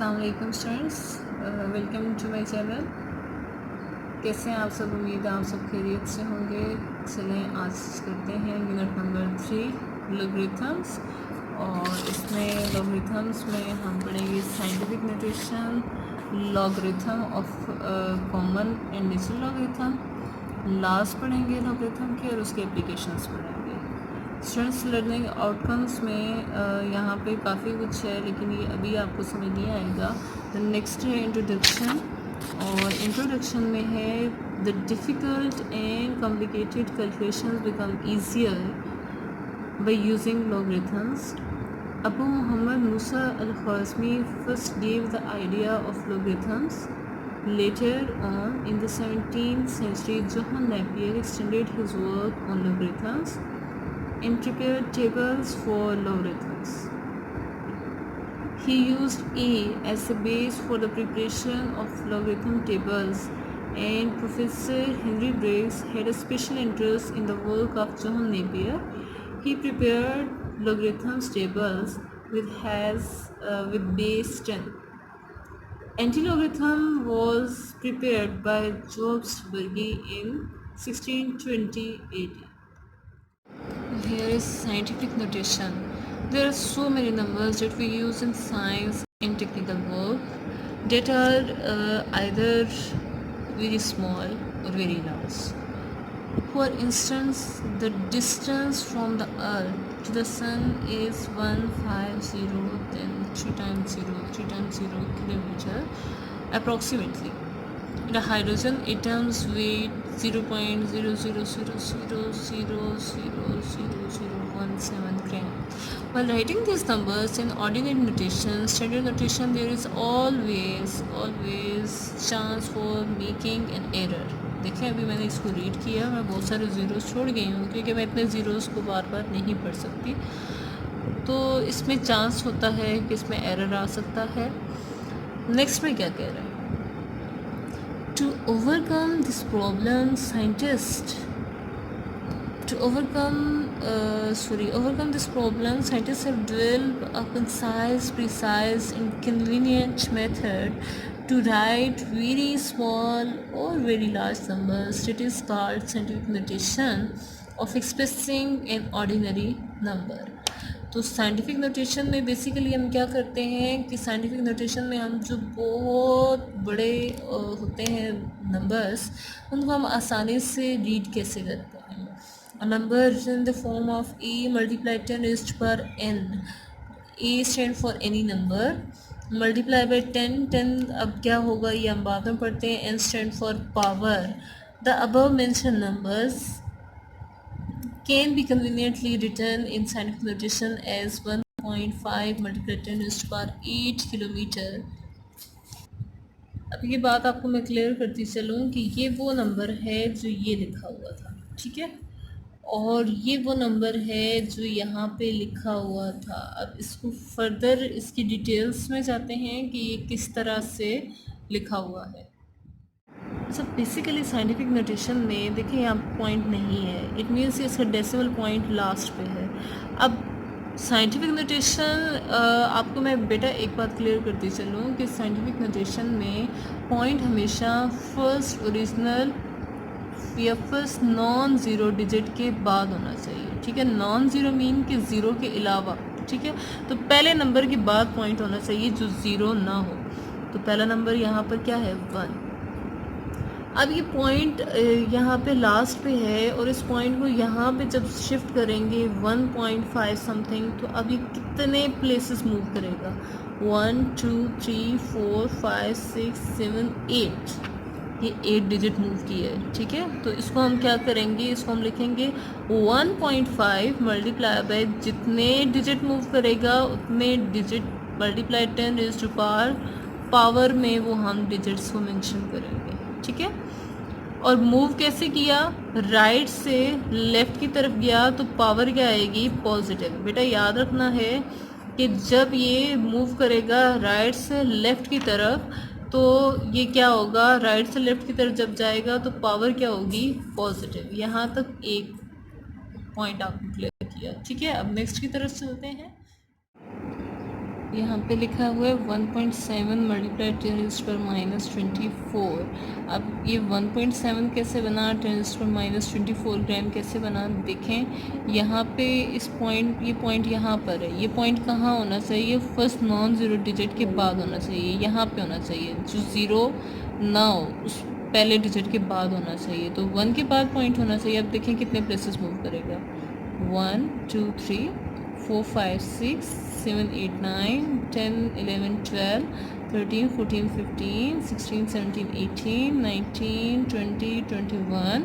अस्सलाम वालेकुम students, welcome to my channel. कैसे हैं आप सब? उम्मीद है आप सब खैरियत से होंगे। चलें आज करते हैं यूनिट नंबर 3 लॉगरिथम्स, और इसमें लॉगरिथम्स में हम पढ़ेंगे scientific notation, logarithm of common and natural logarithm, last पढ़ेंगे लॉगरिथम के और उसके एप्लीकेशंस पढ़ेंगे। स्टूडेंट्स लर्निंग आउटकम्स में यहाँ पे काफ़ी कुछ है, लेकिन ये अभी आपको समझ नहीं आएगा। द नेक्स्ट है इंट्रोडक्शन, और इंट्रोडक्शन में है the difficult and complicated calculations become easier by using logarithms. Abu Muhammad Musa al-Khwarizmi first gave the idea of logarithms. Later on, in the 17th century, Johann Napier extended his work on logarithms and prepared tables for logarithms. He used A as a base for the preparation of logarithm tables, and Professor Henry Briggs had a special interest in the work of Johann Napier. He prepared logarithms tables with base 10. Antilogarithm was prepared by Jobst Burgi in 1620 AD. Here is scientific notation. There are so many numbers that we use in science and technical work that are either very small or very large. For instance, the distance from the earth to the sun is 150, then 3 times 0 kilometer approximately. The hydrogen atoms weight 0.000000017 gram. While writing these numbers in ordinary notation, standard notation, there is always chance for making an error. देखिए अभी मैंने इसको read किया, मैं बहुत सारे zeros छोड़ गई हूँ क्योंकि मैं इतने ज़ीरोज़ को बार बार नहीं पढ़ सकती, तो इसमें चांस होता है कि इसमें एरर आ सकता है। नेक्स्ट में क्या कह रहा है? To overcome this problem, scientists have developed a concise, precise, and convenient method to write very small or very large numbers. It is called scientific notation of expressing an ordinary number. तो scientific notation में basically हम क्या करते हैं कि scientific notation में हम जो बहुत बड़े होते हैं नंबर्स, उनको हम आसानी से रीड कैसे करते हैं। A number in the form of a multiplied 10 raised to power n. A stand for any number, multiply by 10 अब क्या होगा ये हम बाद में पढ़ते हैं। n stand for power. The above mentioned numbers can be conveniently written in scientific notation as 1.5 multiplied 10 raised to power 8 kilometre. अब ये बात आपको मैं क्लियर करती चलूँ कि ये वो नंबर है जो ये लिखा हुआ था, ठीक है, और ये वो नंबर है जो यहाँ पे लिखा हुआ था। अब इसको फर्दर इसकी डिटेल्स में जाते हैं कि ये किस तरह से लिखा हुआ है। सब बेसिकली साइंटिफिक नोटेशन में देखिए यहाँ पॉइंट नहीं है, इट मीन्स इसका डेसिमल पॉइंट लास्ट पे है। अब साइंटिफिक नोटेशन आपको मैं बेटा एक बात क्लियर करती चलूँ कि साइंटिफिक नोटेशन में पॉइंट हमेशा फर्स्ट ओरिजिनल या फर्स्ट नॉन ज़ीरो डिजिट के बाद होना चाहिए, ठीक है। नॉन ज़ीरो मीन कि ज़ीरो के अलावा, ठीक है। तो पहले नंबर के बाद पॉइंट होना चाहिए जो ज़ीरो ना हो। तो पहला नंबर यहाँ पर क्या है? 1। अब ये पॉइंट यहाँ पे लास्ट पे है, और इस पॉइंट को यहाँ पे जब शिफ्ट करेंगे 1.5 समथिंग, तो अब ये कितने प्लेसेस मूव करेगा? 1 2 3 4 5 6 7 8, ये 8 डिजिट मूव की है, ठीक है। तो इसको हम क्या करेंगे? इसको हम लिखेंगे 1.5 मल्टीप्लाई बाय जितने डिजिट मूव करेगा उतने digit multiply 10 raise to power में वो हम डिजिट्स को मेंशन करेंगे, ठीक है। और मूव कैसे किया? राइट से लेफ़्ट की तरफ गया तो पावर क्या आएगी? पॉजिटिव। बेटा याद रखना है कि जब ये मूव करेगा राइट से लेफ़्ट की तरफ, तो ये क्या होगा? राइट से लेफ़्ट की तरफ जब जाएगा तो पावर क्या होगी? पॉजिटिव। यहाँ तक एक पॉइंट आपने क्लियर किया, ठीक है। अब नेक्स्ट की तरफ चलते हैं। यहाँ पे लिखा हुआ है 1.7 मल्टीप्लाई 10⁻24। अब ये 1.7 कैसे बना, 10⁻24 ग्राम कैसे बना, देखें यहाँ पे इस पॉइंट, ये पॉइंट यहाँ पर है, ये पॉइंट कहाँ होना चाहिए, फर्स्ट नॉन ज़ीरो डिजिट के बाद होना चाहिए, यहाँ पे होना चाहिए, जो ज़ीरो ना हो उस पहले डिजिट के बाद होना चाहिए, तो 1 के बाद पॉइंट होना चाहिए। अब देखें कितने प्लेसेस मूव करेगा, 1 2 3 4 5 6 7 8 9 10 11 12 13 14 15 16 17 18 19 20 21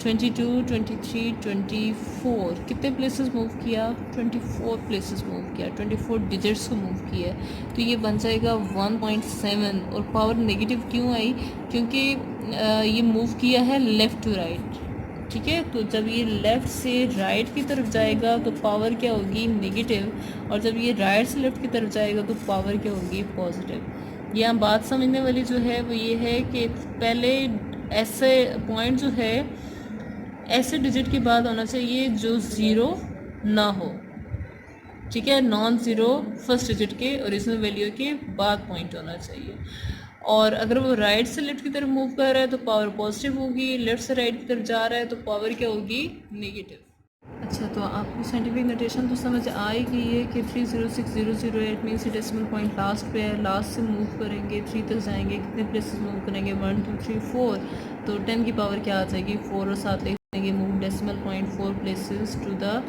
22 23 24 कितने प्लेसेस मूव किया, 24 प्लेसेस मूव किया, 24 डिजिट्स को मूव किया, तो ये बन जाएगा 1.7। और पावर नेगेटिव क्यों आई, क्योंकि ये मूव किया है लेफ़्ट टू राइट, ठीक है। तो जब ये लेफ़्ट से राइट की तरफ जाएगा तो पावर क्या होगी, नेगेटिव, और जब ये राइट से लेफ़्ट की तरफ जाएगा तो पावर क्या होगी, पॉजिटिव। यहाँ बात समझने वाली जो है वो ये है कि पहले ऐसे पॉइंट जो है ऐसे डिजिट के बाद होना चाहिए जो ज़ीरो ना हो, ठीक है, नॉन ज़ीरो फर्स्ट डिजिट के ओरिजिनल वैल्यू के बाद पॉइंट होना चाहिए। और अगर वो राइट से लेफ़्ट की तरफ मूव कर रहा है तो पावर पॉजिटिव होगी, लेफ़्ट से राइट की तरफ जा रहा है तो पावर क्या होगी, नेगेटिव। अच्छा, तो आपको साइंटिफिक नोटेशन तो समझ आ ही गई है कि 306,008 मीन्स डेसिमल पॉइंट लास्ट पे है, लास्ट से मूव करेंगे 3 तक जाएंगे, कितने प्लेसेस मूव करेंगे, 1 2 3 4, तो 10 की पावर क्या आ जाएगी, 4 और 7 ले लेंगे, move decimal point 4 places to the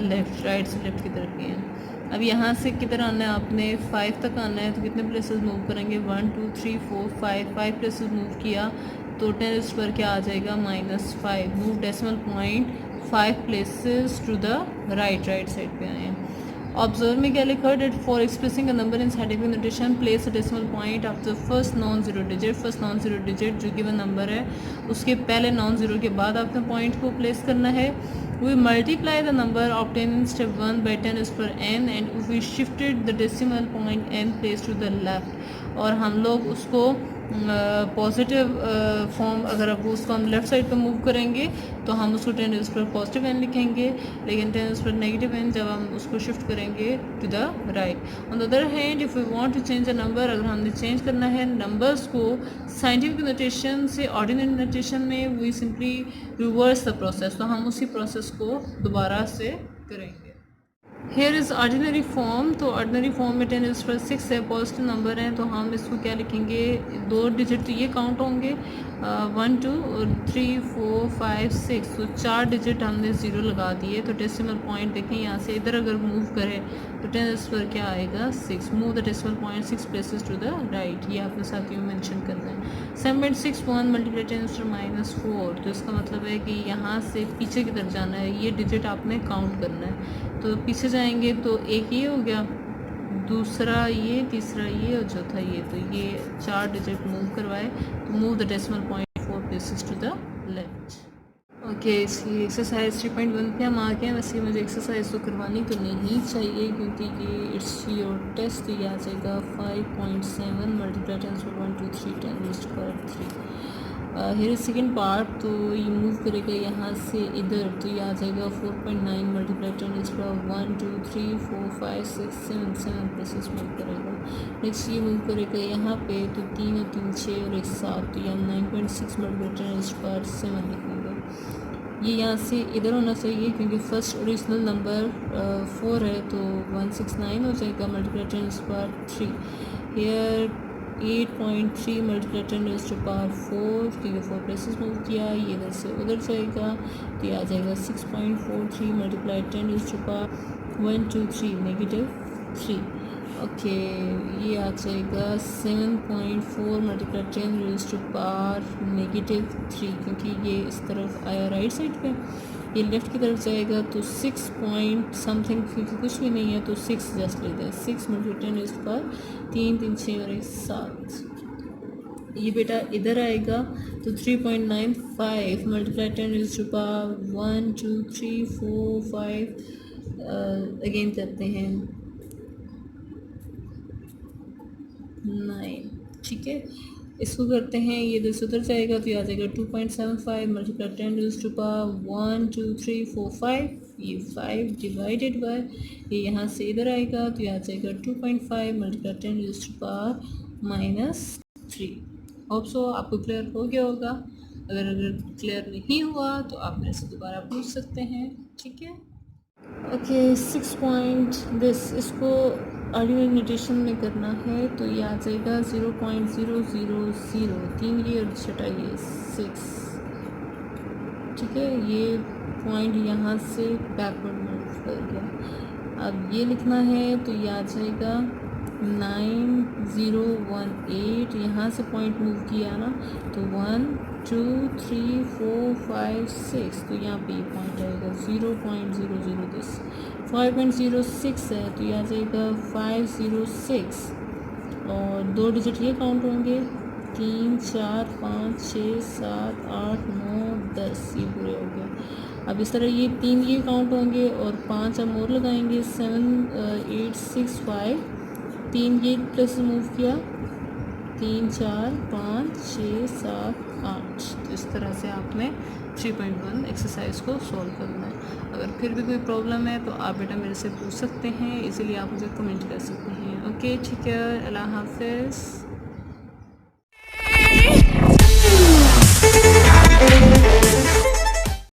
left, right से लेफ़्ट की तरफ गए हैं। अब यहाँ से किधर आना है, आपने 5 तक आना है, तो कितने प्लेसेस मूव करेंगे, 1 2 3 4 5 प्लेसेस मूव किया, तो 10 पर क्या आ जाएगा, -5, move decimal point 5 places to the right side पे आए हैं। ऑब्जर्व में क्या लिखा है, that for expressing a number in scientific notation place a decimal point after first non zero digit, first non zero digit जो गिवन नंबर है उसके पहले नॉन जीरो के बाद आपने पॉइंट को प्लेस करना है। We multiply the number obtained in step 1 by 10 is per n and we shifted the decimal point n place to the left, और हम लोग उसको पॉजिटिव फॉर्म, अगर अब उसको हम लेफ़्ट साइड पे मूव करेंगे तो हम उसको 10 इज पर पॉजिटिव एन लिखेंगे, लेकिन 10 इज पर नेगेटिव एन जब हम उसको शिफ्ट करेंगे to the right. On the other hand if we want to change a number, अगर हमने चेंज करना है नंबर्स को साइंटिफिक नोटेशन से ऑर्डिनरी नोटेशन में, we simply reverse the process, तो हम उसी प्रोसेस को दोबारा से करेंगे। हेयर इज़ ऑर्डिनरी फॉर्म, तो ऑर्डिनरी फॉर्म में 10 इज पर 6 है, पॉजिटिव नंबर है, तो हम इसको क्या लिखेंगे, 2 डिजिट तो ये काउंट होंगे, 1 2 3 4 5 6, तो 4 डिजिट हमने ज़ीरो लगा दिए, तो डेसिमल पॉइंट देखें यहाँ से इधर अगर मूव करें तो 10 इस पर क्या आएगा, 6, move the decimal point 6 places to the right, ये आपने साथियों में मेंशन करना है। 7.61 मल्टीप्लाई 10 -4, तो इसका मतलब है कि यहाँ से पीछे की तरफ जाना है, ये डिजिट आपने काउंट करना है, तो पीछे जाएंगे तो एक ये हो गया, दूसरा ये, तीसरा ये और चौथा ये, तो ये 4 डिजिट मूव करवाए, तो move the decimal point 4 places to the left. Okay, इसलिए एक्सरसाइज 3.1 पे हम आ गए हैं। वैसे मुझे एक्सरसाइज तो करवानी तो नहीं चाहिए क्योंकि ये इट्स योर टेस्ट, ये आ जाएगा 5.7 multiply 10 1 2 3 10 raised to power 3। Here second part, तो ये मूव करेगा यहाँ से इधर, तो ये आ जाएगा 4.9 multiply 10 raised to power 1 2 3 4 5 6 7 places move करेगा। नेक्स्ट ये मूव करेगा यहाँ पे, तो 3 और 3 6 और 1 7, तो यहाँ 9.6 मल्टीप्लाई 10 रेज़्ड टू पावर 7 लिखेंगे। ये यहाँ से इधर होना चाहिए क्योंकि फर्स्ट ओरिजिनल नंबर 4 है, तो 169 हो जाएगा multiply 10 raised to power 3। Here 8.3 multiply 10 raised to power 4, क्योंकि 4 प्लेसेस मूव किया, ये इधर से उधर जाएगा, तो ये आ जाएगा 6.43 multiply 10 raised to power 1 2 3 -3। Okay, ये आ जाएगा 7.4 मल्टीप्लाई 10 रेज़्ड टू पावर -3, क्योंकि ये इस तरफ आया राइट साइड पे, ये लेफ़्ट की तरफ जाएगा, तो 6 पॉइंट समथिंग, क्योंकि कुछ भी नहीं है तो 6 जस्ट लेते हैं, 6 मल्टीप्लाई 10 रेज़्ड टू पावर 3 3 6 और 1 7। ये बेटा इधर आएगा, तो 3.95 multiply 10 raised to power 1 2 3 4 5 again करते हैं 9, ठीक है। इसको करते हैं, ये इधर से उधर जाएगा, तो ये आ जाएगा 2.75 मल्टीप्लाई 10 रेज़्ड टू पावर 1 2 3 4 5 ये 5 डिवाइडेड बाय, ये यहाँ से इधर आएगा तो यहाँ जाएगा 2.5 मल्टीप्लाई 10⁻³ होप सो आपको क्लियर हो गया होगा। अगर क्लियर नहीं हुआ तो आप मेरे से दोबारा पूछ सकते हैं, ठीक है। ओके 6 पॉइंट दिस, इसको ऑर्डिनरी नोटेशन में करना है तो ये आ जाएगा 0.000, 3 ये और छठा ये 6, ठीक है। ये पॉइंट यहाँ से बैकवर्ड मूव कर गया। अब ये लिखना है तो ये आ जाएगा 9018, यहाँ से पॉइंट मूव किया ना तो 1 2 3 4 5 6, तो यहाँ पे ये पॉइंट आएगा 0.00 दिस। 5.06 है तो ये आ जाएगा 506, और 2 डिजिट ये काउंट होंगे 3 4 5 6 7 8 9 10, ये पूरे हो गए। अब इस तरह ये 3 ये काउंट होंगे और 5 हम और लगाएंगे 7 8 6 5, 3 ये प्लस मूव किया 3 4 5 6 7 8। तो इस तरह से आपने 3.1 एक्सरसाइज को सॉल्व करना है। अगर फिर भी कोई प्रॉब्लम है तो आप बेटा मेरे से पूछ सकते हैं, इसीलिए आप मुझे कमेंट कर सकते हैं। ओके ठीक है, अल्लाह हाफिज़।